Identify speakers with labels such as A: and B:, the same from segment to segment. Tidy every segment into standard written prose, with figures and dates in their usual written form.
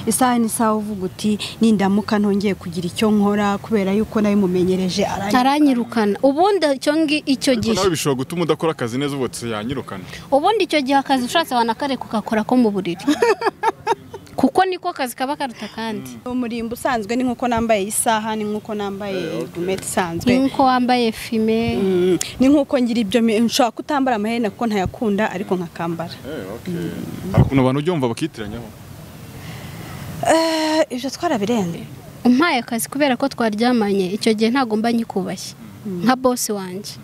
A: isaha n'isaha uvuga uti nindamuka ntongeye kugira icyo nkora kubera yuko nawe mumenyereje
B: aranyirukana ubundi icyo gihe
C: nawe bishobora gutuma udakora akazi neza ubutse yanyirukana
B: ubundi icyo gihe akazi ushatse wanakare kugakora ko mu buriri kuko niko kazi kaba karuta kandi
A: umurimbo usanzwe ni nkuko nambaye isaha ni nkuko nambaye gumete isanzwe
B: ni nkuko wambaye fime
A: ni nkuko ngira ibyo nshaka kutambara amaherena kuko ntayakunda ariko nkakambara
C: hakuno abantu ujyumva bakitiranyaho
A: ibyo twarabirenze
B: umpaye akazi kubera ko twaryamanye icyo gihe ntago mba nyikubashye nka boss wanje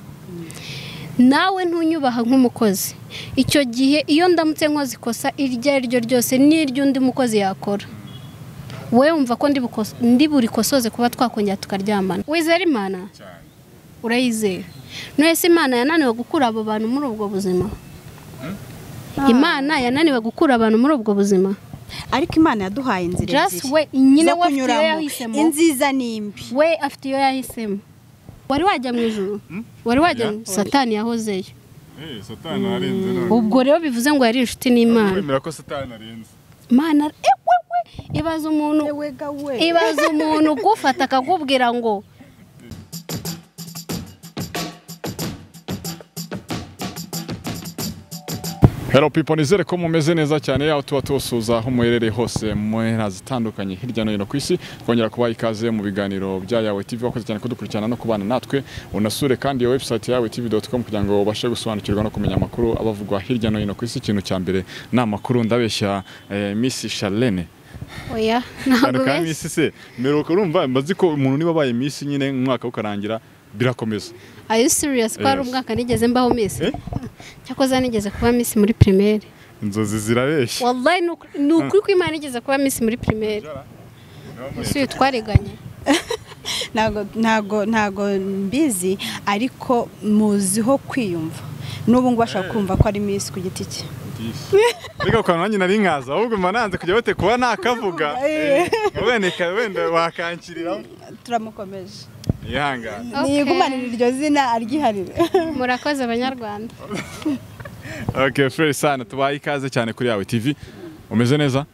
B: nawe ntunyubaha nk'umukozi icyo gihe iyo ndamutse nkoze ikosa iryo ari ryo ryose n'iry'undi mukozi yakora wowe wumva ko ndi buri kosoze kuba twakongera tukaryamana wizera Imana urayizera nese Imana yananiwe gukura abo bantu muri ubwo buzima Imana yananiwe gukura abantu muri ubwo buzima
A: ariko Imana yaduhaye inzira
B: just we nyine we afite iyo yahisemo
A: inziza nimbi
B: we afite iyo yahisemo wari wajya mu ijuru wari wajya Satani yahozeyo
C: Satani arenze none
B: ubwo rero bivuze ngo yari inshuti n'Imana
C: wemera ko Satani arenze
B: Imana ibaza umuntu gufata akakubwira ngo
C: Hello people, nizere ko mumeze neza cyane yaho tuba tusuza aho muherereye hose mu ntara zitandukanye hirya no hino ku isi kongera kubaha ikaze mu biganiro bya Yawe TV wakoze cyane kudukurikirana no kubana natwe unasure kandi iyo website yawetv.com kugira ngo ubashe gusobanukirwa no kumenya amakuru abavugwa hirya no hino ku isi ikintu cya mbere na makuru ndabeshya Miss Charlene
B: oya ntabwo
C: kandi Miss se meruka urumva mbazi ko umuntu niba baye Miss nyine umwaka ukarangira birakomeza.
B: Are you serious ko ari umwaka nigeze mbaho Miss cyakoze nigeze kuba Miss muri primaire
C: inzozi zirabeshya
B: wallahi nukuri ko Imana igeze kuba Miss muri primaire isi twareganye
A: ntago mbizi ariko muziho kwiyumva n'ubu ngo bashaka kumva ko ari Miss ku giti cye
C: Rega kwa nanjye nari nkaza ahubwo mananze kujya bate kuba nakavuga wenda wakankirira
A: turamukomeje
C: ihangana
A: nigumanira iryo zina aryiharire
B: murakoze abanyarwanda
C: Okay frere sana tubaye ikaze cyane kuri Yawe TV umeze neza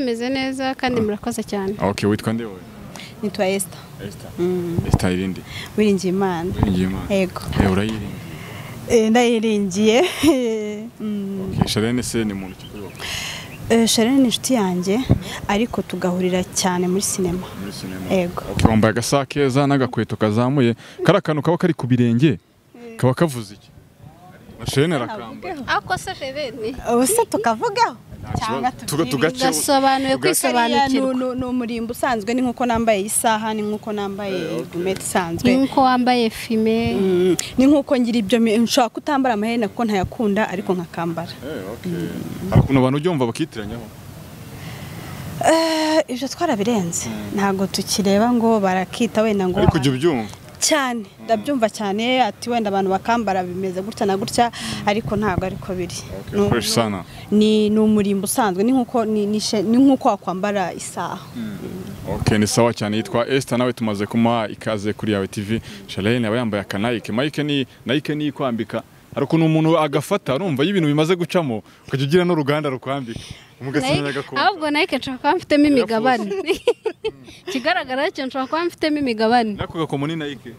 B: meze neza kandi murakoze cyane
C: Okay witwa nde wowe
A: nitwa Esther
C: Esther irindi
A: wiringiye Imana yego
C: urayiringiye
A: ndayiringiye
C: Charlene se ni muntu kuri wowe
A: Charlene ni inshuti yanjye ariko tugahurira cyane muri sinema yego
C: wambaye agasa keza n'agakweto kazamuye karakantu kaba kari ku birenge kaba kavuze iki Charlene arakamba
B: ako se Charlene
A: ubuse tukavugaho
B: gasobanuye kwisobanukirwa
A: ni umurimbo usanzwe ni nkuko nambaye isaha ni nkuko nambaye gumete isanzwe
B: ni nkuko wambaye fime
A: ni nkuko ngira ibyo nshaka kutambara amaherena kuko ntayakunda ariko nkakambara
C: hakuno abantu ujyumva bakitiranyaho
A: ibyo twarabirenze ntago tukireba ngo barakita wenda ngo
C: ariko ujye ubyumva
A: cyane ndabyumva cyane ati wenda abantu bakambara bimeze gutya na gutya ariko ntago ariko biri ni umurimbo usanzwe ni nkuko wakwambara isaha
C: Okay ni sawa cyane yitwa Esther nawe tumaze kumuha ikaze kuri Yawe TV Charlene aba yambaye akanike Nike ni kwambika ariko umuntu agafata urumva y'ibintu bimaze gucamo ukajya ugira no ruganda rukwambika umugasinyaga gakunda
B: ahubwo Nike nshaka kuba mfitemo imigabane kigaragara cyo nshaka kuba mfitemo imigabane
C: nako gako muri Nike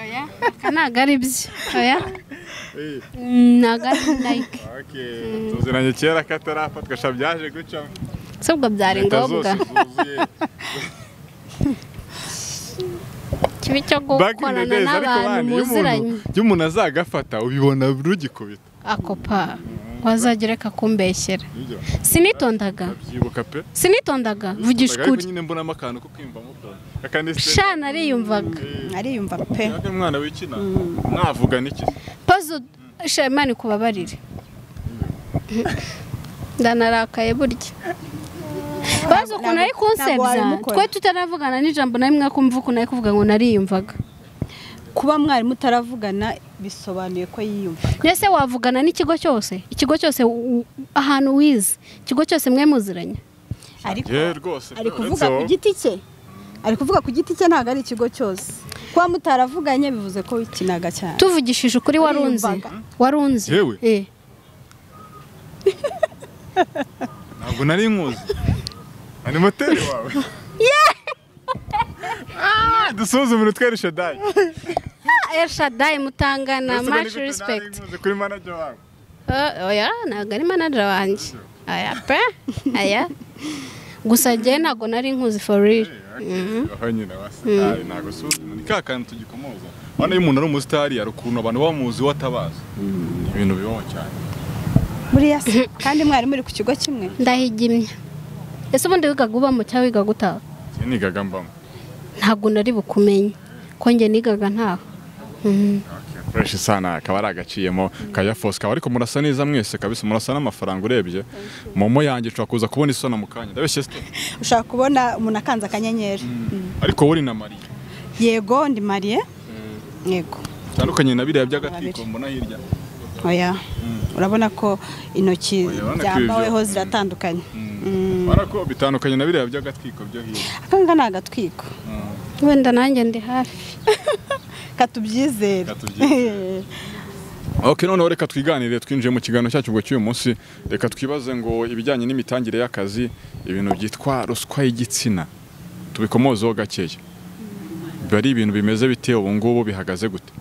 B: oya kanaga ari byo oya naga Nike
C: tuziranye kera katarafatwa shabyaje gucamo
B: sobwo byari ngombwa kibi cyo gukorana n'abantu muziranye
C: y'umuntu azagafata ubibona rugikubita
B: akopa wazagereka kumbeshyera sinitondaga vugisha ukuri
C: nyine mbonamo akantu ko kwimvamo
B: shana
A: ariyumva pe
C: umwana wikina mwavuga n'iki
B: pazo Imana kubabarire ndanarakaye burya bazo ukuntu ari kunsebya twe tutaravugana n'ijambo na rimwe kumva ukuntu ari kuvuga ngo nariyumvaga
A: kuba mwari mutaravugana bisobanuye ko yiyumva
B: nese wavugana n'ikigo cyose ahantu wize ikigo cyose mwe muziranye
A: ari kuvuga ku giti cye ntabwo ari ikigo cyose kuba mutaravuganye bivuze ko wikinaga cyane
B: tuvugishije ukuri warunze
C: yewe ntabwo nari nkuzi ni moteri wawe dusuzumire twere Shadai
B: Shadai Mutangana much respect
C: kuri manager wawe
B: oya ntabwo ari manager wanjye aya pe aya gusa njye ntabwo nari nkuzi for real
C: aho nyine wasitari ntabwo suzuma ni ka kantu tugikomoza hano iyo umuntu ari umusitari ari ukuntu abantu bamuzi watabaza ibintu bibaho cyane
A: buriya kandi mwari muri ku kigo kimwe
B: ndahigimye ese ubundi wigaga ubamo cyangwa wigaga utaha
C: nigaga mbamo
B: ntabwo nari bukumenye ko njye nigaga ntaho
C: fresh sana akaba ari agaciyemo kaya Force kaba ariko murasa neza mwese kabisa murasa n'amafaranga urebye momo yanjye ushaka kuza kubona isona mu kanya ndabeshye ste
A: ushaka kubona umuntu akanza akanyenyeri
C: ariko uri na Marie
A: yego ndi Marie yego
C: tandukanye na biriya by'agatwiko mbona hirya
A: oya urabona ko intoki byambaweho ziratandukanye
C: barako bitandukanye na biriya by'agatwiko byo hirya
A: akanga ni agatwiko
B: wenda nanjye ndi hafi
A: katubyizere
C: Okay, none reka twiganire twinjiye mu kiganiro cyacu ubwo cy'uyu munsi reka twibaze ngo ibijyanye n'imitangire y'akazi ibintu byitwa ruswa y'igitsina tubikomozeho gakeya bari ibintu bimeze bite ubu ngubu bihagaze gute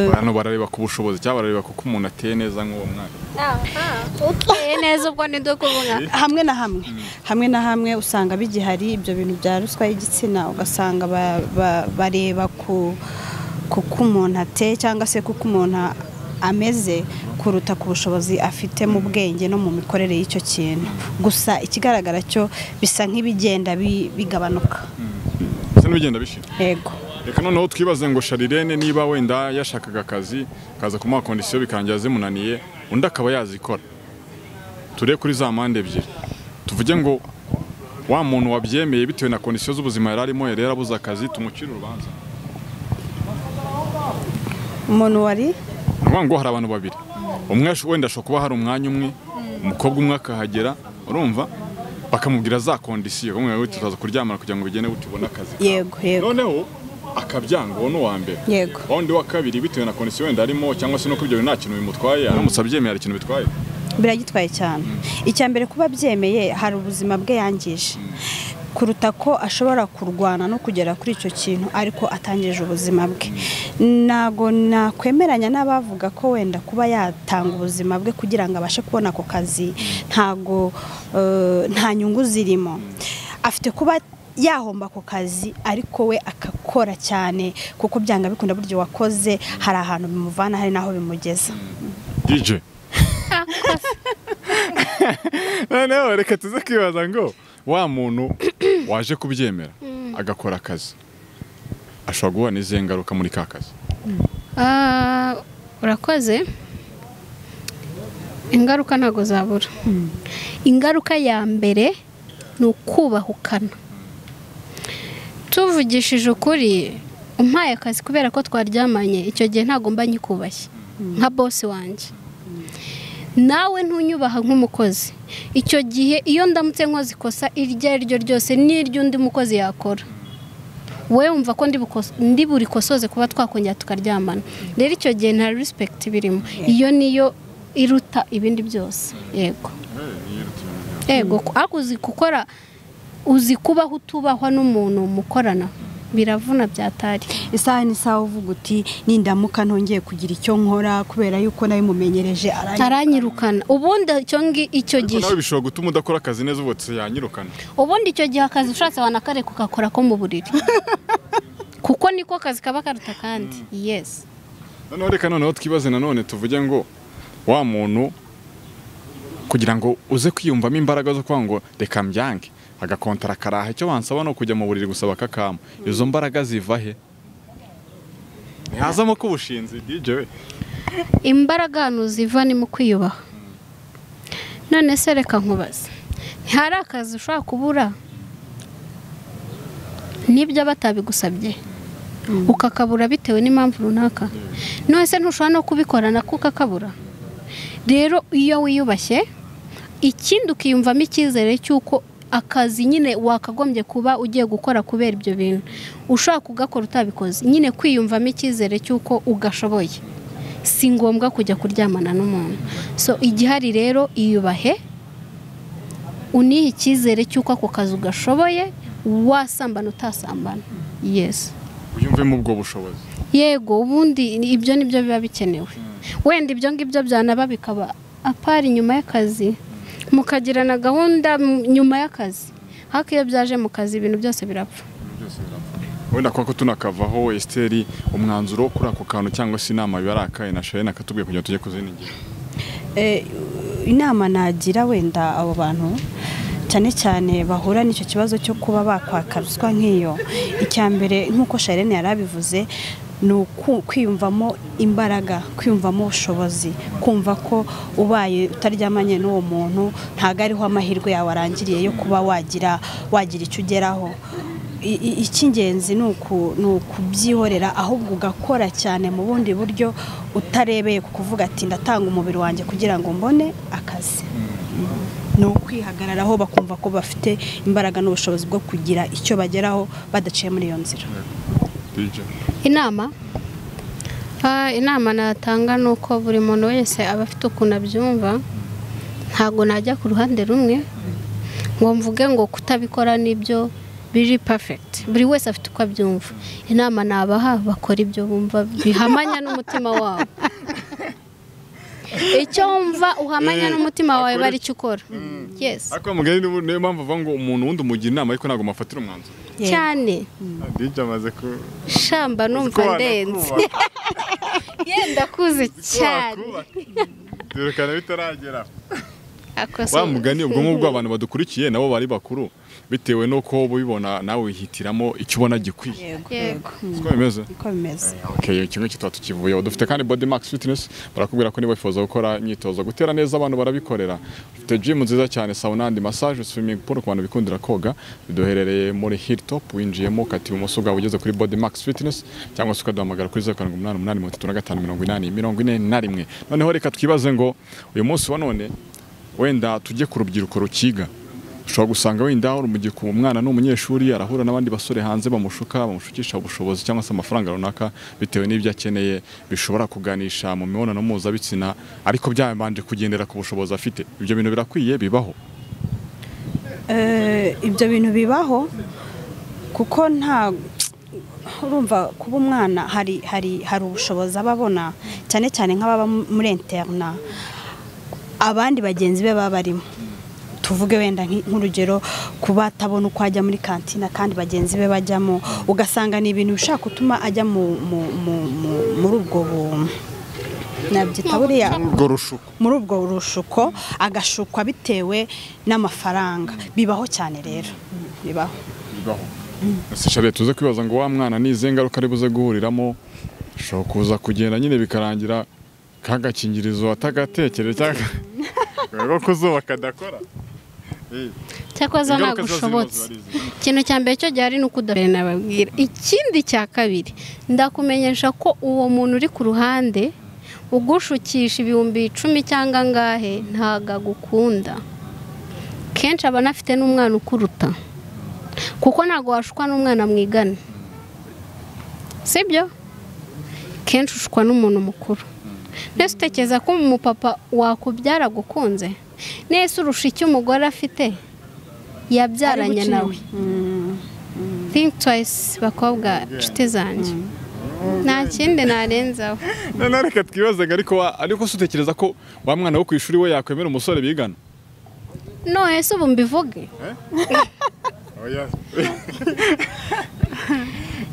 C: abantu barareba ku bushobozi cyangwa barareba kuko umuntu ateye neza nk'uwo mwana
B: uteye neza ubwo ni kuvuga
A: hamwe na hamwe usanga bigihari ibyo bintu bya ruswa y'igitsina ugasanga bareba kuko umuntu ateye cyangwa se kuko umuntu ameze kuruta ku bushobozi afite mu bwenge no mu mikorere y'icyo kintu gusa ikigaragara cyo bisa nk'ibigenda bigabanuka
C: bisa n'ibigenda bishira
A: yego
C: reka noneho twibaze ngo Sharirene niba wenda yashakaga akazi kaza ku makondisiyo bikangira zimunaniye undi akaba yazikora ture kuri za mande ebyiri tuvuge ngo wa muntu wabyemeye bitewe na kondisiyo z'ubuzima yari arimo yari yarabuze akazi tumucira urubanza
A: umuntu wari
C: ngo hari abantu babiri umwe wenda ashobora kuba hari umwanya umwe umukobwa umwe akahagera urumva bakamubwira za kondisiyo umwe we tutaza kuryamana kugira ngo bigene utubona akazi
A: yego
C: noneho akabyanga uwo n'uwa mbere
A: yego
C: undi wa kabiri bitewe na kondisiyo wenda arimo cyangwa se no ko ibyo nta kintu bimutwaye aramutse abyemeye hari ikintu bitwaye
A: biragitwaye cyane icya mbere kuba byemeye hari ubuzima bwe yangije kuruta ko ashobora kurwana no kugera kuri icyo kintu ariko atangije ubuzima bwe ntago nakwemeranya n'abavuga ko wenda kuba yatanga ubuzima bwe kugira ngo abashe kubona ako kazi ntago nta nyungu zirimo afite kuba yahomba ako kazi ariko we akakora cyane kuko byanga bikunda buryo wakoze hari ahantu bimuvana hari naho bimugeza
C: DJ noneho reka tuze kwibaza ngo wa muntu waje kubyemera agakora akazi ashobora guhura n'izihe ngaruka muri ka kazi
B: urakoze ingaruka ntago zabura ingaruka ya mbere ni ukubahukana tuvugishije ukuri umpaye akazi kubera ko twaryamanye icyo gihe ntago mba nyikubashye nka bosi wanjye nawe ntunyubaha nk'umukozi icyo gihe iyo ndamutse nkoze ikosa iryo ari ryo ryose n'iry'undi mukozi yakora wowe wumva ko ndi buri kosoze kuba twakongera tukaryamana rero icyo gihe nta respect birimo iyo niyo iruta ibindi byose yego ariko uzi gukora uzi kubaho utubahwa n'umuntu mukorana biravuna byatari
A: isaha n'isaha uvuga uti nindamuka ntongeye kugira icyo nkora kubera yuko nawe mumenyereje
B: aranyirukana ubundi icyo gihe
C: nawe bishobora gutuma udakora akazi neza ubutse yanyirukana
B: ubundi icyo gihe akazi ushatse wanakareka ugakora ko mu buriri kuko niko kazi kaba karuta kandi yes
C: noneho twibaze nanone tuvuge ngo wa muntu kugira ngo uze kwiyumvamo imbaraga zo kuvuga ngo reka mbyange agakontara karaha icyo bansaba no kujya mu buriri gusaba kakama izo mbaraga ziva he ntihazamo ko ubushinzi DJ we
B: imbaraga hano ziva ni mu kwiyubaha none se reka nkubaze ntihari akazi ushobora kubura n'ibyo batabigusabye ukakabura bitewe n'impamvu runaka none se ntushobora no kubikorana kuko akabura rero iyo wiyubashye ikindi ukiyumvamo icyizere cy'uko akazi nyine wakagombye kuba ugiye gukora kubera ibyo bintu ushaka kugakora utabikoze nyine kwiyumvamo icyizere cy'uko ugashoboye si ngombwa kujya kuryamana n'umuntu. So igihari rero iyubahe, unihe icyizere cy'uko ako kazi ugashoboye, wasambana utasambana. Yes.
C: uyumvemo ubwo bushobozi.
B: Yego, ubundi ibyo nibyo biba bikenewe. Wenda ibyo ngibyo byanaba bikaba apari nyuma y'akazi, mukagirana gahunda nyuma y'akazi. Hako iyo byaje mu kazi ibintu byose birapfa.
C: Wenda kwa ko tunakavaho Esther, umwanzuro kuri ako kantu cyangwa se inama bibarakaye na Charlene akatubwiye kugira tujye kuzindi ngingo.
A: Inama nagira wenda abo bantu cyane cyane bahura n'icyo kibazo cyo kuba bakwaka ruswa nk'iyo, icyambere nk'uko Charlene yarabivuze ni kwiyumvamo imbaraga, kwiyumvamo ubushobozi, kumva ko ubaye utaryamanye n'uwo muntu ntago ariho amahirwe yawe arangiriye yo kuba wagira icyo ugeraho. Icy'ingenzi ni ukubyihorera, ahubwo ugakora cyane mu bundi buryo utarebeye ku kuvuga ati ndatanga umubiri wanjye kugira ngo mbone akazi. Ni ukwihagararaho bakumva ko bafite imbaraga n'ubushobozi bwo kugira icyo bageraho badaciye muri iyo nzira.
B: Inama natanga ni uko buri muntu wese aba afite ukuntu abyumva. Ntabwo najya ku ruhande rumwe ngo mvuge ngo kutabikora nibyo biri perfect. Buri wese afite uko abyumva. Inama nabaha bakora ibyo bumva bihamanya n'umutima wabo. Icyo wumva uhamanya n'umutima wawe bari cyo ukora. Yes.
C: Ariko mugari niyo mpamvu avuga ngo umuntu wundi umugira inama ariko ntabwo mafatira umwanzuro.
B: Cyane.
C: Dije amaze ku
B: shamba numva ndenze. Yenda kuze cyane.
C: Durekana bitaragera.
B: Akoso.
C: Wa mugani ubwo nk'ubwo abantu badukurikiye nabo bari bakuru bitewe nuko ubibona nawe wihitiramo icyo ubona gikwiye.
B: Yego.
C: Siko bimeze?
A: Niko bimeze.
C: Okay, kimwe kitwa tukivuye. Dufite kandi Body Max Fitness barakubwira ko niba wifuza gukora imyitozo gutera neza abantu barabikorera. Dufite gym nziza cyane, sauna and massage, swimming pool ku bantu bikundira koga. Bidoherereye muri Hilltop, winjiyemo kati ibumoso bwawe ugeze kuri Body Max Fitness cyangwa se ukaduhamagara kuri 0788354541. Noneho reka twibaze ngo uyu munsi wa none wenda tujye ku rubyiruko rukiga. Ushobora gusanga wenda urumugiye ku mwana n'umunyeshuri arahura n'abandi basore hanze bamushukisha ubushobozi cyangwa se amafaranga runaka bitewe n'ibyo akeneye, bishobora kuganisha mu mibonano mpuzabitsina ariko byabanje kugendera ku bushobozi afite. Ibyo bintu birakwiye bibaho?
A: Ibyo bintu bibaho kuko nta urumva kuba umwana hari ubushobozi ababona cyane cyane nk'ababa muri interna, abandi bagenzi be baba barimo. Tuvuge wenda nk'urugero kuba atabona uko ajya muri kantina kandi bagenzi be bajyamo, ugasanga ni ibintu bishaka gutuma ajya muri ubwo nabyita buriya muri ubwo rushuko, agashukwa bitewe n'amafaranga. Bibaho cyane rero, bibaho.
C: Charlene tuze kwibaza ngo wa mwana nize ngaruka ari buze guhuriramo, ashobora kuza kugenda nyine bikarangira kagakingirizo atagatekereza cyangwa ngo kuzuba kadakora.
B: Cyakoze ntabwo ushobotse. Ikintu cya mbere cyo gihari ni ukudorera nababwira. Ikindi cya kabiri ndakumenyesha ko uwo muntu uri ku ruhande ugushukisha 10,000 cyangwa ngahe ntaga gukunda. Kenshi aba anafite n'umwana ukuruta, kuko ntago washukwa n'umwana mwigana, sibyo? Kenshi ushukwa n'umuntu mukuru. Nese utekereza ko umupapa wakubyara gukunze? Nese urusha icyo umugore afite yabyaranye nawe? Think twice bakobwa nshuti zanjye. Nta kindi narenzaho.
C: None reka twibazaga ariko se utekereza ko wa mwana wo ku ishuri we yakwemera umusore bigana?
B: No, ese ubu mbivuge?
C: Oya.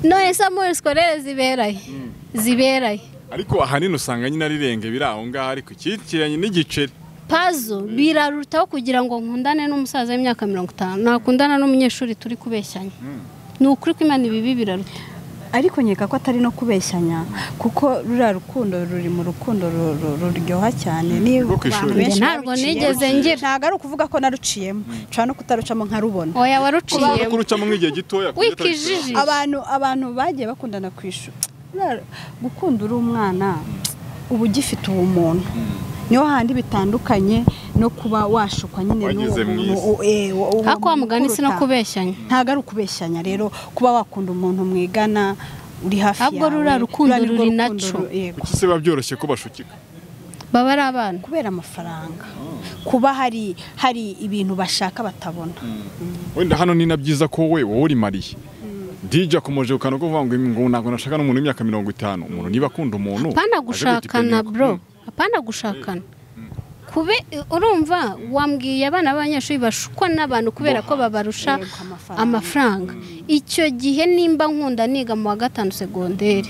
B: No, ese muri skolere ziberaye.
C: Ariko ahanini usanga nyine arirenge biraho ngaho ariko ikikiranye n'igiceri.
B: Pazo birarutaho kugira ngo nkundane n'umusaza w'imyaka 50, nakundana n'umunyeshuri turi kubeshyanya. Ni ukuri ko Imana ibibi biraruta.
A: Ariko nkeka ko atari no kubeshyanya, kuko rura rukundo ruri mu rukundo ruryoha cyane. Ni abantu benshi
B: ntabwo nigeze ngira,
A: ntago ari ukuvuga ko naruciyemo, nca no kutarucamo nkarubona.
B: Oya waruciyemo.
C: Kurucamo nk'igihe gitoya.
B: Wikijiji.
A: Abantu bagiye bakundana kwishura. Gukunda uri umwana ubu gifite ubumuntu. Niho handi bitandukanye no kuba washukwa nyine
B: Ako mugani si no kubeshyanya.
A: Ntago ari ukubeshyanya rero kuba wakunda umuntu mwigana uri hafi yawe
B: ahubwo rura rukundo ruri naco
C: kuki se biba byoroshye ko bashukika
B: baba ari abana
A: kubera amafaranga kuba hari ibintu bashaka batabona
C: wenda hano ni na byiza ko wowe uri mariye DJ akomeje ukana kuvuga ngo ntabwo nashaka n'umuntu w'imyaka 50 umuntu niba akunda umuntu
B: apana gushakana bro apana gushakana kube urumva wambwiye abana b'abanyeshuri bashukwa n'abantu kubera ko babarusha amafaranga icyo gihe nimba nkunda niga mu wa 5 segonderi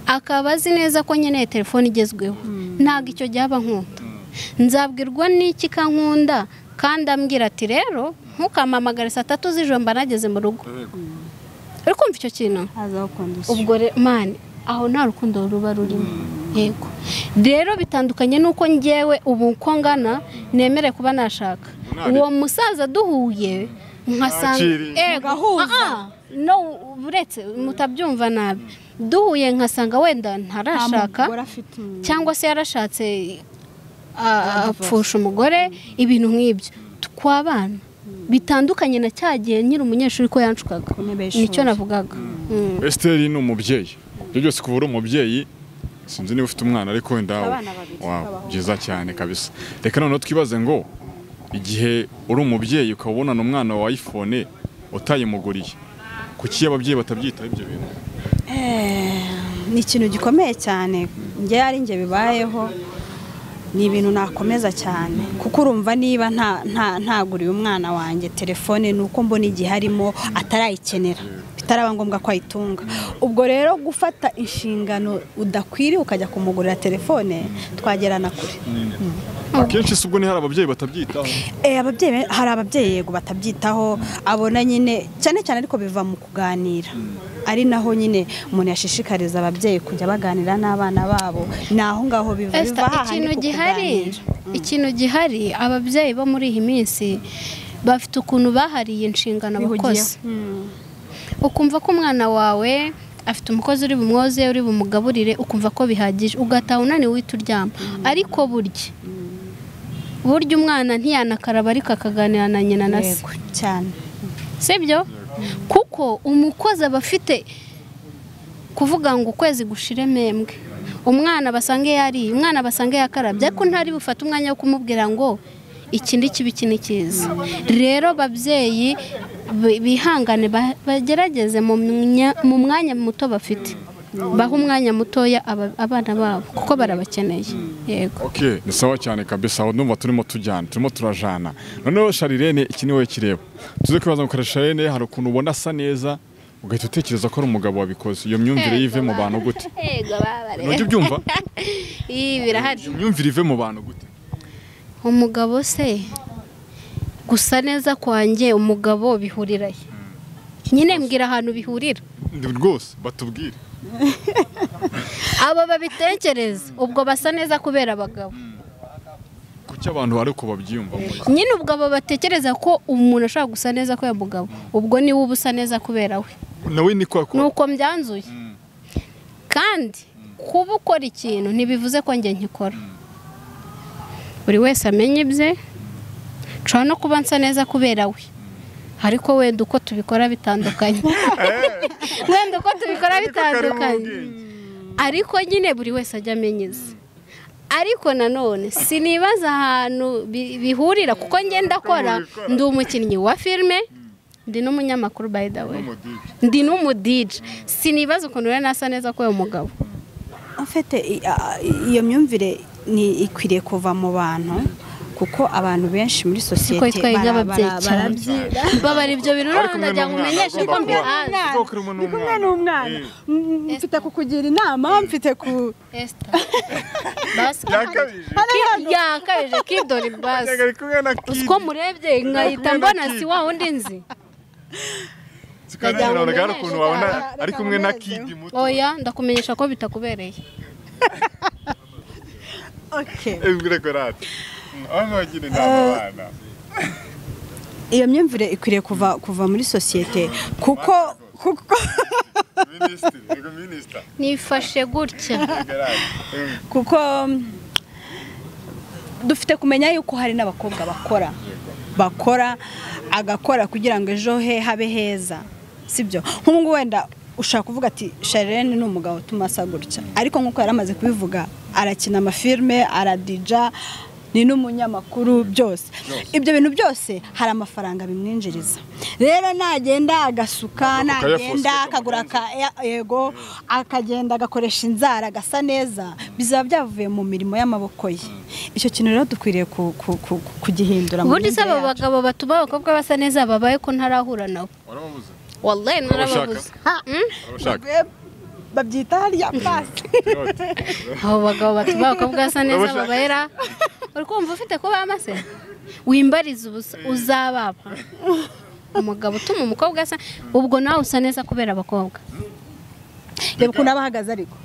B: akaba azi neza ko nkeneye telefone igezweho ntabwo icyo gihe aba nkunda nzabwirwa n'iki kankunda kandi ambwira ati rero ntukamamagare saa 3 z'ijoro mba nageze mu rugo uri kumva icyo kintu ubwo mani aho nta rukundo ruba rurimo yego rero bitandukanye nuko ngewe ubu ko ngana nemere kuba nashaka uwo musaza duhuye nkasanga no buretse mutabyumva nabi duhuye nkasanga wenda ntarashaka cyangwa se yarashatse apfusha umugore ibintu nk'ibyo twabana bitandukanye na cyagiye nyiri umunyeshuri ko yanshukaga nicyo navugaga
C: Esther ni umubyeyi byo byose kuba uri umubyeyi sinzi niba ufite umwana ariko wenda byiza cyane kabisa reka noneho twibaze ngo igihe uri umubyeyi ukabonana umwana wa iPhone utayimuguriye kuki ababyeyi batabyitaho ibyo bintu
A: ni ikintu gikomeye cyane njye ari njye bibayeho ni ibintu nakomeza cyane kuko urumva niba ntaguriye umwana wanjye telefone nuko mbona igihe harimo atarayikenera bitaraba ngombwa ko ayitunga ubwo rero gufata inshingano udakwiriye ukajya kumugurira telefone twagerana kure
C: akenshi se ubwo ni hari ababyeyi batabyitaho
A: ababyeyi hari ababyeyi yego batabyitaho abona nyine cyane cyane ariko biva mu kuganira ari naho nyine umuntu yashishikariza ababyeyi kujya baganira n'abana babo naho ngaho biva
B: ikintu gihari ababyeyi bo muri iyi minsi bafite ukuntu bahariye inshingano abakozi ukumva ko umwana wawe afite umukozi uri bumwoze uri bumugaburire ukumva ko bihagije ugataha unaniwe uhita uryama ariko burya umwana ntiyanakaraba ariko akaganira na nyina na se
A: cyane
B: sibyo kuko umukozi aba afite kuvuga ngo ukwezi gushire membwe umwana basange yari umwana basange yakarabye ariko ntari bufate umwanya wo kumubwira ngo ikindi kibi kini kiza rero babyeyi bihangane bagerageze mu mwanya muto bafite baha umwanya mutoya abana babo kuko barabakeneye yego
C: okay ni sawa cyane kabisa aho ndumva turimo turajana noneho Sharirene iki niwe kireba tuze kwibaza ngo Sharirene hari ukuntu ubona asa neza ugahita utekereza ko ari umugabo wabikoze iyo myumvire yive mu bantu gute
B: yego babare
C: nujye byumva
B: birahari
C: iyo myumvire ive mu bantu gute
B: umugabo se gusa neza kwanjye umugabo bihuriraye nyine mbwira ahantu bihurira
C: rwose batubwire
B: abo babitekereza ubwo basa neza kubera abagabo
C: kuki abantu bari ko babyiyumva
B: nyine ubwo abo batekereza ko umuntu ashaka gusa neza ko mugabo ubwo niwe ubusa neza kubera we
C: nawe
B: nuko mbyanzuye kandi kuba ukora ikintu ntibivuze ko njye nkikora buri wese amenye ibye nshobora no kuba nsa neza kubera we ariko wenda uko tubikora bitandukanye ariko nyine buri wese ajya amenyeza ariko nanone sinibaza ahantu bihurira kuko ngenda akora ndi umukinnyi wa filime ndi n'umunyamakuru by the way ndi n'umudije sinibaza ukuntu rero nasa neza ko uyu mugabo
A: afite iyo myumvire ni ikwiriye kuva mu bantu kuko abantu benshi muri sosiyete
B: babara ibyo bintu ndagira ngo umenyeshe ko mbihanze
A: ndi kumwe n'umwana mfite kukugira inama mfite ku
B: yakabije kidori basi uko murebye nkahita mbona si wa wundi nzi
C: ari kumwe na kidi muto
B: oya ndakumenyesha ko bitakubereye
A: iyo myumvire ikwiriye kuva muri sosiyete kuko
B: nifashe gutya
A: kuko dufite kumenya yuko hari n'abakobwa bakora agakora kugira ngo ejo he habe heza sibyo nk'ubu wenda ushaka kuvuga ati Charlene ni umugabo tumasa gutya ariko nkuko yaramaze kubivuga arakina amafilme aradija ni n'umunyamakuru byose ibyo bintu byose hari amafaranga bimwinjiriza rero nagenda agasuka nagenda akagura yego akagenda agakoresha inzara agasa neza bizaba byavuye mu mirimo y'amaboko ye icyo kintu rero dukwiriye kugihindura mu
B: buryo aba bagabo batuma abakobwa basa neza babaye ko ntarahura nabo
C: warababuze
B: wallahi narababuze
A: babyita hariya pasi
B: abo bagabo batuma abakobwa basa neza babayera uri kumva ufite ko bamase wimbariza ubusa uzabapa umugabo utuma umukobwa asa ubwo nawe usa neza kubera abakobwa
A: reba ukuntu abahagaze
C: ariko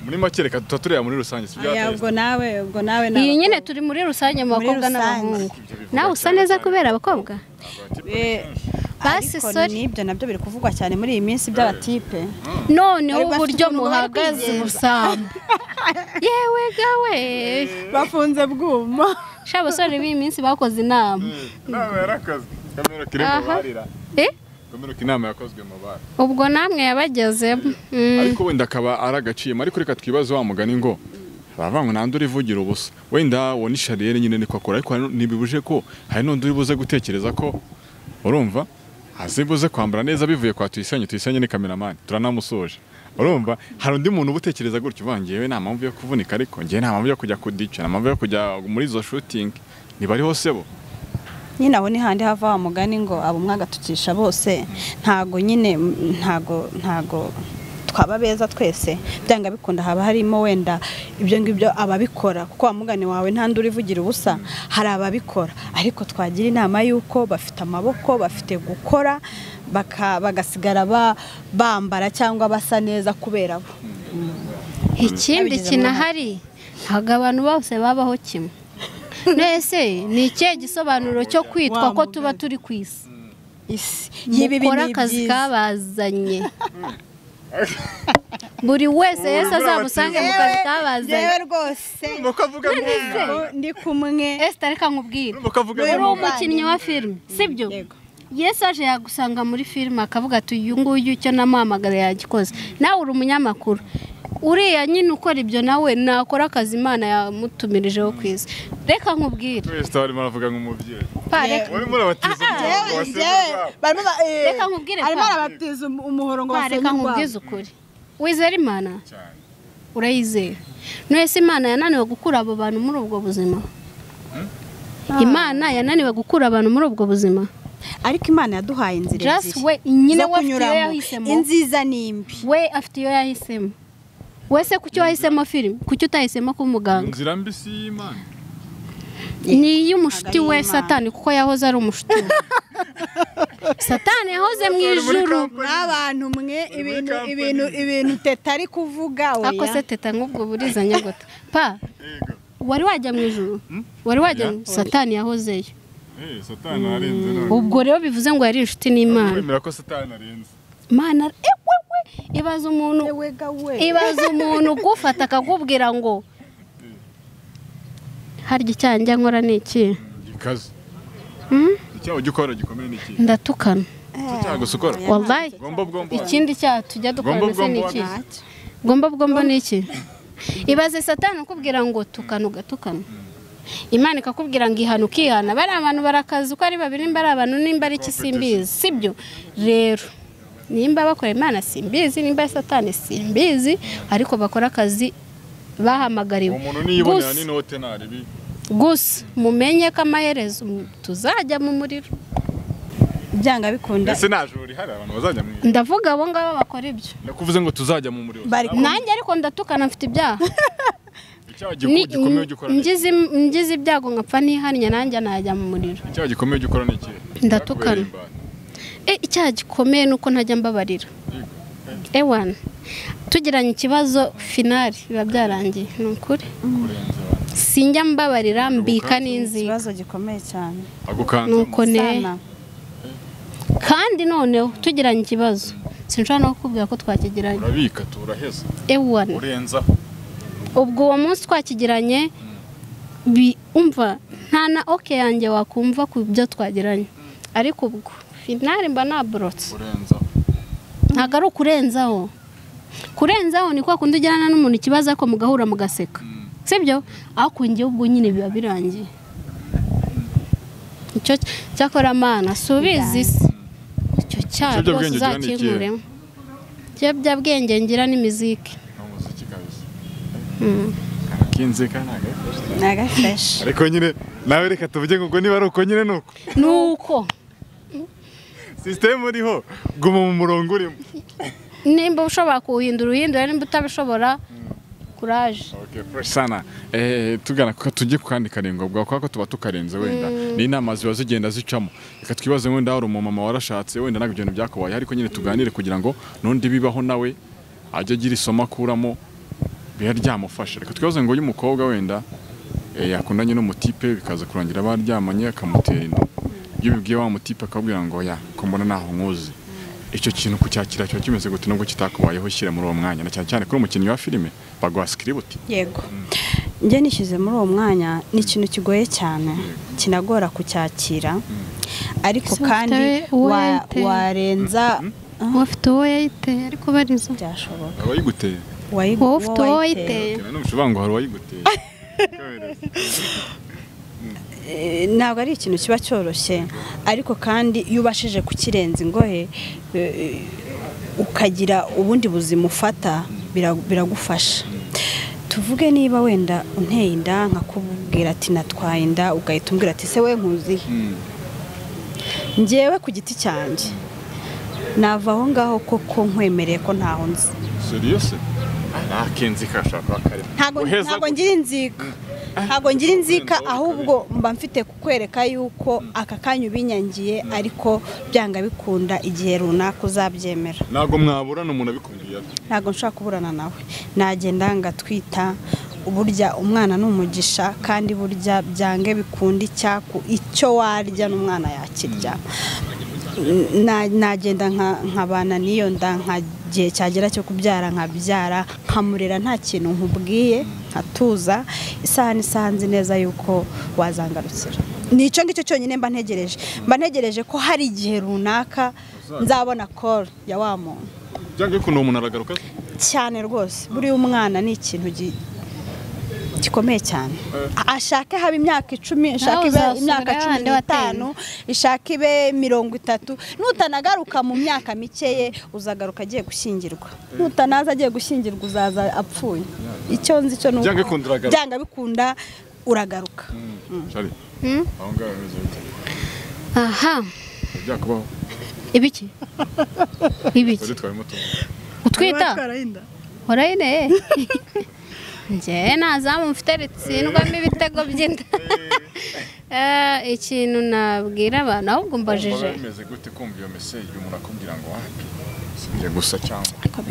C: muri make reka tutatureba muri rusange
A: ubwo nawe
B: iyi nyine turi muri rusange mu bakobwa n'abahungu nawe usa neza kubera abakobwa
A: basi n'ibyo nabyo biri kuvugwa cyane muri iyi minsi by'abatipe
B: noneho uburyo muhagaze ubusambo yewe gawe
A: bafunze bwuma
B: sha basore b'iyi minsi bakoze inama
C: yarakoze kamera kirimo barira kamera kinama yakozwe mu bara
B: ubwo namwe yabagezemo
C: ariko wenda akaba aragaciyemo ariko reka twibaze wa mugani ngo bavango nanduri vugira ubusa wenda wo ni Charlene nyine niko akora ariko nibibuje ko hari n'undi buze gutekereza ko urumva azibuze kwambara neza bivuye kwa Tuyisenge ni cameraman turanamusoje urumva hari undi muntu ubutekereza gutyo vangiyewe nta mpamvu yo kuvunika ariko ngiye nta mpamvu yo kujya kudica nta mpamvu yo kujya muri zo shooting nibari hose bo
A: nyine abo ni handi hava wa mugani ngo abo mwagatukisha bose ntago twaba beza twese byanga bikunda haba harimo wenda ibyo ngibyo ababikora kuko wamugane wawe nta nduri vugira ubusa hari ababikora ariko twagira inama yuko bafite amaboko bafite gukora bagasigara bambara cyangwa basa neza kubera bo
B: ikindi kinahari ntabwo abantu bose babaho kimwe nese ni ikihe gisobanuro cyo kwitwa ko tuba turi ku isi mukora akazi kabazanye buri wese yese azamusange mu kazi kabazanye
A: yewe rwose ndi kumwe
B: Esther reka nkubwire uri umukinnyi wa filime sibyo Yesu aje yagusanga muri filime akavuga ati uyu nguyu icyo namuhamagara yagikoze nawe uri umunyamakuru uriya nyine ukora ibyo nawe nakora akazi Imana yamutumirijeho kwisi reka nkubwire
C: twese arimo aravuga nk'umubyeyi
B: uri
C: muri abatiza
B: reka nkubwire
A: arimo arabatiza umuhoro ngo
B: reka nkubwize ukuri wizera Imana urayizera nese Imana yananiwe gukura abo bantu muri ubwo buzima Imana yananiwe gukura abantu muri ubwo buzima
A: ariko Imana yaduhaye inzira
B: ebyiri we nyine we afite iyo yahisemo
A: inziza nimbi
B: we afite iyo yahisemo wese kucyo wahisemo filime kucyo utahisemo ko umuganga
C: inzira mbi si y'Imana
B: ni y'umushuti we Satani kuko yahoze ari umushuti Satani yahoze mu ijuru
A: n'abantu mwe ibintu teta ari kuvuga oya
B: akose teta nk'ubwo burizanye gute pa wari wajya mu ijuru wari wajya Satani yahozeyo
C: Satani arenze none
B: ubwo rero bivuze ngo yari inshuti n'Imana
C: wemera ko Satani arenze
B: Imana ibaza umuntu gufata akakubwira ngo harya icyanjye nkora ni iki
C: gikaze icyaho gikora gikomeye ni iki
B: ndatukana
C: cyagusukora
B: wallahi ikindi cyaha tujya dukora nese ni iki gomba ni iki ibaze Satani ukubwira ngo tukana ugatukana Imana ikakubwira ngo ihana ukihana bari abantu barakaza uko ari babiri nimba ari abantu nimba ari iki simbizi sibyo rero nimba bakora Imana simbizi nimba Satani simbizi ariko bakora akazi bahamagariwe
C: umuntu niyibonera n'inote naribi
B: gusa mumenye ko amaherezo tuzajya mu muriro
A: byanga bikunda
C: ese najuri hari abantu bazajya mu
B: ndavuga abo ngabo bakora ibyo
C: nakuvuze ngo tuzajya mu muriro
B: nanjye ariko ndatukana mfite ibyaha ngize ibyago nkapfa ntihannye nanjye najya mu muriro
C: icyaha gikomeye gikora ni iki
B: ndatukana icyaha gikomeye nuko ntajya mbabarira ewana tugiranye ikibazo finali biba byarangiye ni ukuri sinjya mbabarira mbika n'inziga
A: ikibazo gikomeye cyane
B: nuko ne kandi noneho tugiranye ikibazo sinshobora no kukubwira ko twakigiranye
C: urabika turaheza
B: ewana
C: urenza
B: ubwo uwo munsi twakigiranye umva nta na oke yanjye wakumva ku byo twagiranye ariko ubwo finali mba naborotse ntabwo ari ukurenzaho ni kwa kundi ujyana n'umuntu ikibazo ariko mugahura mugaseka sibyo aho kungiye ubwo nyine biba birangiye icyo cyakora mana subizi icyo cyaha rwose uzakinkuremo ikiyobyabwenge ngira n'imiziki
C: kinzika
A: nagafresh
C: ariko nyine nawe reka tuvuge ngo niba ari uko nyine
B: nuko
C: system uriho guma mu murongo urimo
B: nimba ushobora kuhindura nimba utabishobora courage.
C: Okay, fresh sana. Tugana ko tujye kandi karengo bwa ko tuba tukarenze wenda. Ni inama ziba zigenda zicamo. Reka twibaze wenda hari umumama warashatse wenda nabyo ibintu byakabaye ariko nyine tuganire kugira ngo nundi bibaho nawe ajye agira isoma kuramo biha ryamufasha. Reka twibaze ngo uyu mukobwa wenda yakundanye n'umutipe bikaza kurangira baryamanye akamutera inda. Iyo bibwiye wa mutipe akabwira ngo ya ko mbona naho nkuzi. Icyo kintu kucyakira cyo kimeze gute nubwo kitakubayeho shyire muri uwo mwanya na cyane kuri umukinnyi wa filime bagwa script.
A: Yego. Nje nishize muri uwo mwanya ni ikintu kigoye cyane kinagora kucyakira ariko kandi warenza
B: wafite uwo yayiteye ariko barizo
A: byashoboka.
C: Wayiguteye.
B: Wafite uwo yayiteye.
C: N'umushobora ngo hari wayiguteye.
A: Ntabwo ari ikintu kiba cyoroshye ariko kandi iyo ubashije kukirenza ingohe ukagira ubundi buzima ufata biragufasha. Tuvuge niba wenda unteye inda nkakubwira ati natwaye inda ugahita umbwira ati se we nkuzihe njyewe ku giti cyanjye nava aho ngaho koko nkwemereye ko ntaho nzi.
C: Serious? Akenzi kashaka kare.
A: Ntago ngira inzika. Ntago ngira inzika ahubwo mba mfite kukwereka yuko aka kanyu binyangiye ariko byanga bikunda igihe runaka uzabyemera.
C: Ntago mwaburana umuntu abikundiye.
A: Ntago nshaka kuburana nawe. Nagenda ngatwita uburya umwana n'umugisha kandi burya byange bikunda icyo warya n'umwana yakirya. Nagenda nkabana niyo nda nkagiye cyagera cyo kubyara nkabyara nkamurera nta kintu nkubwiye nkatuza isaha n'isanzi neza yuko wazangarukira. Nicyo ngicyo cyonyine mba ntegereje ko hari igihe runaka nzabona call ya wa muntu.
C: Byange ko umuntu aragaruka
A: cyane rwose buri umwana ni ikintu gikomeye cyane. Ashake haba imyaka 10 ashake imyaka 15 ishake ibe 30 nutanagaruka mu myaka mikeye uzagaruka agiye gushyingirwa. Nutanaza agiye gushyingirwa uzaza apfuye. Icyo nzi cyo nuko byanga bikunda uragaruka.
C: Shari. Aho ngaho bimeze.
B: Aha.
C: Byakubaho.
B: Ibiki? Utwita? Horayine. Nje nazamu mfite ritsindwamo ibitego by'inda. Ikintu nabwira abantu ahubwo mbajije.
C: Bimeze gute kumva iyo message umuntu akubwira ngo sibye gusa cyangwa
A: ariko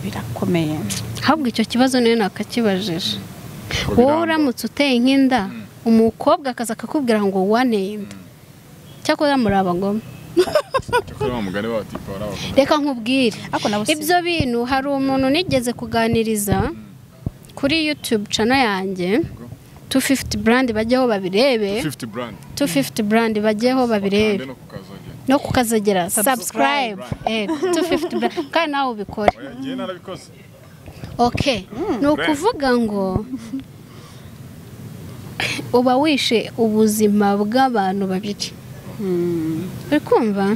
A: birakomeye.
B: Ahubwo icyo kibazo niyo nakakibajije. Wowe uramutse uteye nk'inda umukobwa akaza akakubwira ngo waneye inda. Cyakora muri abagome. Reka nkubwire ibyo bintu hari umuntu nigeze kuganiriza kuri YouTube channel yanjye 250 brand bajyeho babirebe 250 brand bajyeho babirebe no kukazagera subscribe 250 brand kandi nawe ubikore. Okay no kuvuga ngo uba wishe ubuzima bw'abantu babiri. Kumva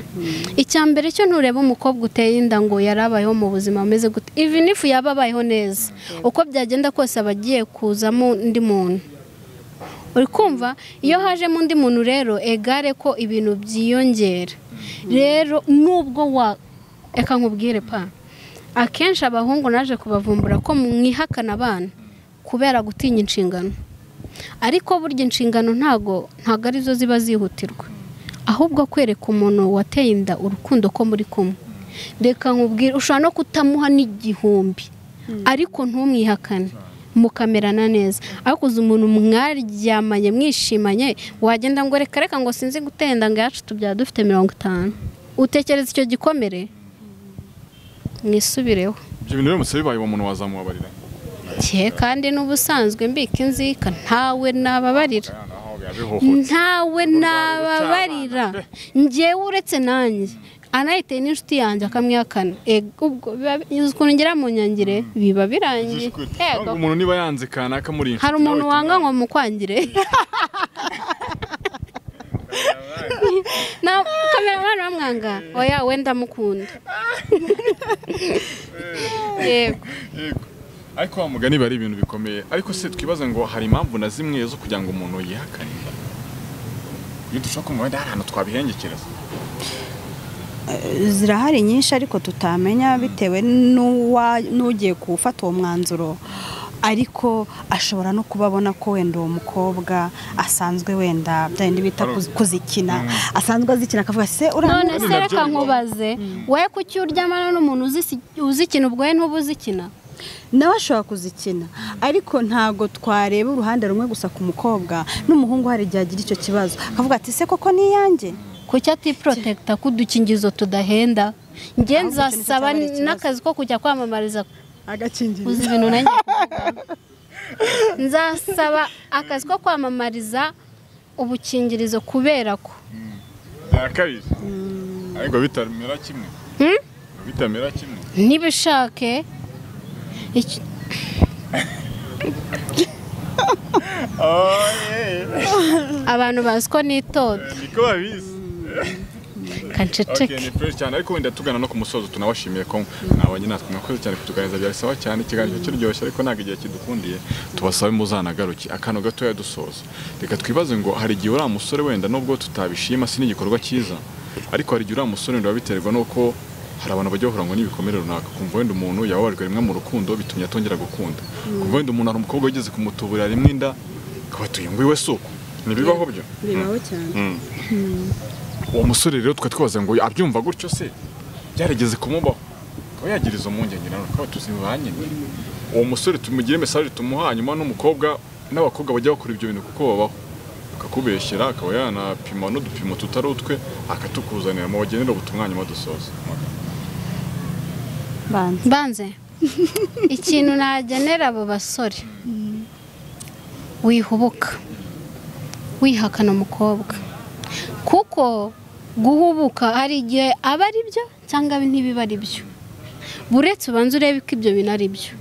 B: icyambere cyo ntureba umukobwa uteye inda ngo yarabayeho mu buzima ameze gute even if yababayeho neza uko byagenda kose abagiye kuzamo undi muntu. Uri kumva iyo hajemo undi muntu rero egare ko ibintu byiyongera rero nubwo eka nkubwire pa akenshi abahungu naje kubavumbura ko mwihakana abana kubera gutinya inshingano ariko burya inshingano ntago arizo ziba zihutirwa ahubwo kwereka umuntu wateye inda urukundo ko muri kumwe. Reka nkubwire ushobora no kutamuha n'igihumbi ariko ntumwihakane mukamerana neza ariko uzi umuntu mwaryamanye mwishimanye wagenda ngo reka ngo sinzi gutenda ngo yacu tubyara dufite 50 utekereza icyo gikomere mwisubireho.
C: Ibyo bintu rero musabe bayo umuntu wazamubabarira
B: kandi n'ubusanzwe mbika inzika ntawe nababarira ntawe nababarira njyewe uretse nanjye anayiteye n'inshuti yanjye akamwihakana ubwo ukuntu ngira mu nyangire biba birangiye.
C: Yego umuntu niba yanze kanaka muri inshuti
B: hari umuntu wanga ngo mukwangire na kameramani bamwanga oya wenda mukunda. Yego
C: ariko wamugani bari ibintu bikomeye ariko se twibaza ngo hari impamvu na zimwe zo kugira ngo umuntu yihakane iyo dushaka kumubona hari ahantu twabihengekereza.
A: Zirahari nyinshi ariko tutamenya bitewe n'ugiye gufata uwo mwanzuro, ariko ashobora no kubabona ko wenda uwo mukobwa asanzwe wenda byandi bita kuzikina, asanzwe azikina akavuga se
B: none se reka nkubaze we kuki uryamana n'umuntu uzikina ubwo we ntubuzikina?
A: Nawe ashobora kuzikina ariko ntago twareba uruhande rumwe gusa ku mukobwa, n'umuhungu hari igihe agira icyo kibazo akavuga ati se koko ni yanjye
B: kuki ati protecta kudukingizo tudahenda. Nge nzasaba n'akazi ko kujya kwamamariza
A: agakingirizo,
B: uzi ibintu nanjye nzasaba akazi ko kwamamariza ubukingirizo kubera ko
C: yakabije ariko bitamera kimwe bitamera kimwe
B: nibishake abantu bazi ko nitoda
C: niko babizi
B: kanceceke.
C: ni fresh cyane ariko wenda tugana no ku musozo tunabashimiye ko nabanye natwe mwakoze cyane kutuganiriza byasawa cyane ikiganiro kiryoshye ariko ntago igihe kidukundiye tubasabe muzanagaruki akantu gato yadusoza. Reka twibaze ngo hari igihe uri umusore wenda nubwo tutabishima si n'igikorwa cyiza ariko hari igihe uri umusore wenda biterwa nuko hari abantu bajya bahura ngo n'ibikomere runaka kumva wenda umuntu yababarwa rimwe mu rukundo bitumye atongera gukunda, kumva wenda umuntu ari umukobwa wigeze kumutuburira rimwe inda akabatuye ngo iwe suko ntibibaho byo
A: bibaho cyane.
C: uwo musore rero twibaza ngo abyumva gutyo se byarageze kumubaho akaba yagira izo mpungenge nawe akaba tuzibanye. Uwo musore tumugire message tumuha hanyuma n'umukobwa n'abakobwa bajya bakora ibyo bintu kuko babaho akakubeshyera akaba yanapima n'udupimo tutari utwe akatukuzanira mu bagenera ubutumwa nyuma dusoza.
B: Banze ikintu nagenera abo basore wihubuka wihakana umukobwa kuko guhubuka hari igihe aba ari byo cyangwa ntibiba ari byo, buretse ubanza urebe ko ibyo bintu ari byo.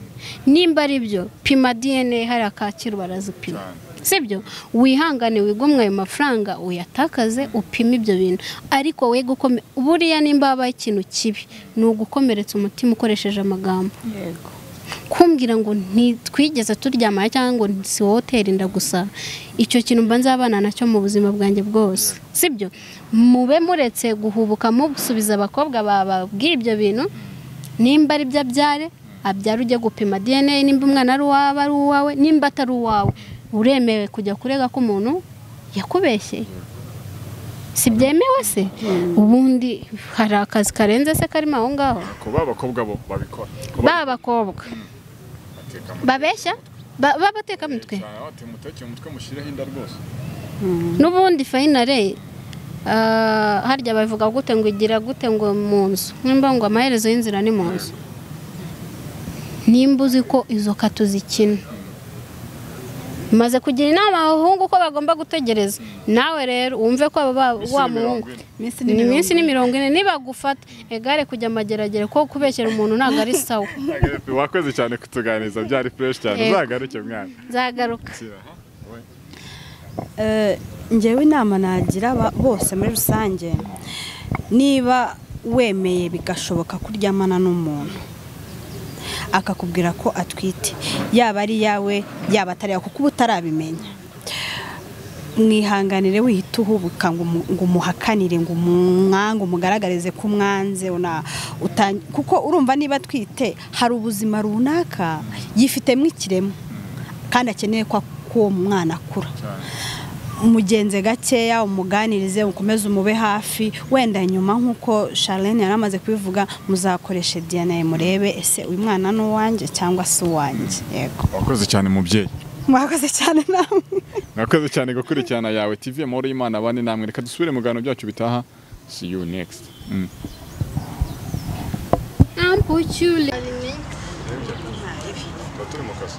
B: Nimba ari byo pima DNA hari Kacyiru barazipima sibyo, wihangane wigomwe ayo mafaranga uyatakaze upime ibyo bintu ariko we buriya nimba habaye ikintu kibi ni ugukomeretsa umutima ukoresheje amagambo.
A: Yego
B: kumbwira ngo ntitwigeze turyamana cyangwa ngo si wowe utera inda gusa, icyo kintu mba nzabana nacyo mu buzima bwanjye bwose sibyo. Mube muretse guhubuka musubiza abakobwa bababwira ibyo bintu, nimba ari byo abyara ujye gupima DNA, nimba umwana ari uwawe nimba atari uwawe uremewe kujya kurega ko umuntu yakubeshye, si byemewe se? Ubundi hari akazi karenze se karimo aho ngaho
C: kuba abakobwa bo babikora
B: babakobwa babeshya babateka mutwe n'ubundi finale harya bavuga gute ngo igira gute ngo mu nzu nimba ngo amaherezo y'inzira ni mu nzu. Nimba uzi ko izo kato zikina maze kugira inama abahungu ko bagomba gutegereza, nawe rero wumve ko wa muhungu ni minsi ni 40 nibagufata egare kujya mageragere ko kubeshyera umuntu ntago ari sawa.
C: Wakoze cyane kutuganiza byari fresh cyane uzagaruke mwana.
B: Nzagaruka.
A: Ngewe inama nagira bose muri rusange, niba wemeye bigashoboka kuryamana n'umuntu akakubwira ko atwite yaba ari yawe yaba atari yawe kuko utarabimenya, mwihanganire wihita uhubuka ngo umuhakanire ngo umwange umugaragarize ko umwanze kuko urumva niba atwite hari ubuzima runaka yifitemo ikiremo kandi akeneye ko uwo mwana akura. Umugenze gakeya umuganirize ukomeze umube hafi, wenda nyuma nkuko Charlene yaramaze kubivuga muzakoreshe DNA murebe ese uyu mwana ni uwanjye cyangwa se uwanjye. Yego
C: wakoze cyane mubyeyi.
A: Mwakoze cyane namwe.
C: Mwakoze cyane gukurikirana Yawe TV Amahoro y'Imana bane namwe, reka dusubire mu gano byacu bitaha. See you next.
B: Ampuchule
C: Turi mu kazi.